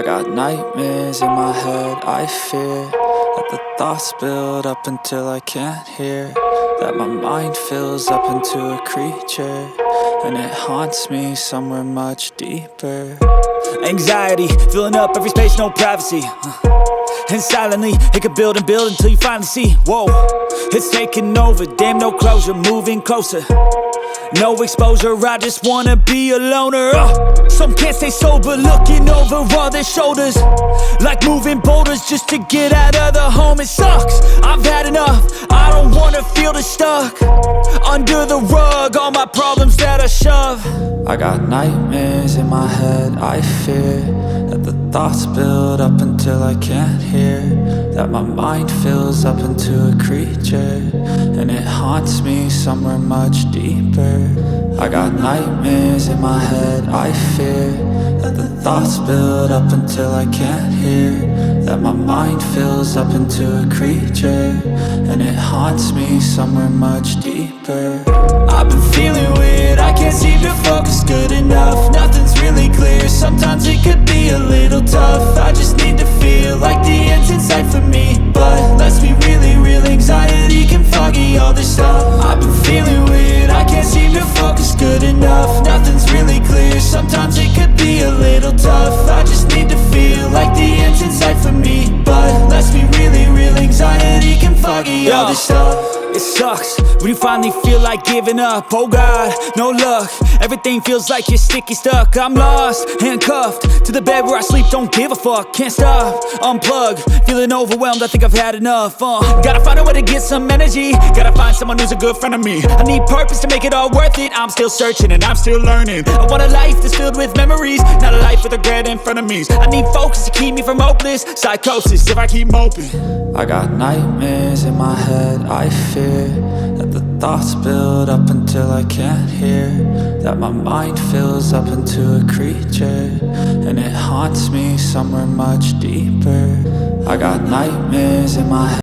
I got nightmares in my head, I fear that the thoughts build up until I can't hear, that my mind fills up into a creature, and it haunts me somewhere much deeper. Anxiety, filling up every space, no privacy. And silently, it could build and build until you finally see, whoa, it's taking over, damn no closure, moving closer. No exposure, I just wanna be a loner. Some can't stay sober, looking over all their shoulders, like moving boulders just to get out of the home. It sucks, I've had enough, I don't wanna feel the stuck under the rug, all my problems that I shove. I got nightmares in my head, I fear that the thoughts build up until I can't hear, that my mind fills up into a creature, and it haunts me somewhere much deeper. I got nightmares in my head, I fear that the thoughts build up until I can't hear, that my mind fills up into a creature, and it haunts me somewhere much deeper. I've been feeling weird, I can't seem to focus good enough. Nothing's really clear, sometimes it could be a little tough. I just need to feel like the end's in sight for me, but let's be really real, anxiety can foggy all this stuff. I've been feeling weird, I can't seem to focus good enough. Nothing's really clear, sometimes it could be a little tough. I just need to feel like the end's in sight for me, but let's be really real, anxiety can foggy all this stuff. It sucks when you finally feel like giving up. Oh God, no luck, everything feels like you're sticky stuck. I'm lost, handcuffed to the bed where I sleep, don't give a fuck. Can't stop, unplug, feeling overwhelmed, I think I've had enough. Gotta find a way to get some energy, gotta find someone who's a good friend of me. I need purpose to make it all worth it, I'm still searching and I'm still learning. I want a life that's filled with memories, not a life with regret and frenemies. I need focus to keep me from hopeless psychosis if I keep moping. I got nightmares in my head, I fear that the thoughts build up until I can't hear, that my mind fills up into a creature, and it haunts me somewhere much deeper. I got nightmares in my head.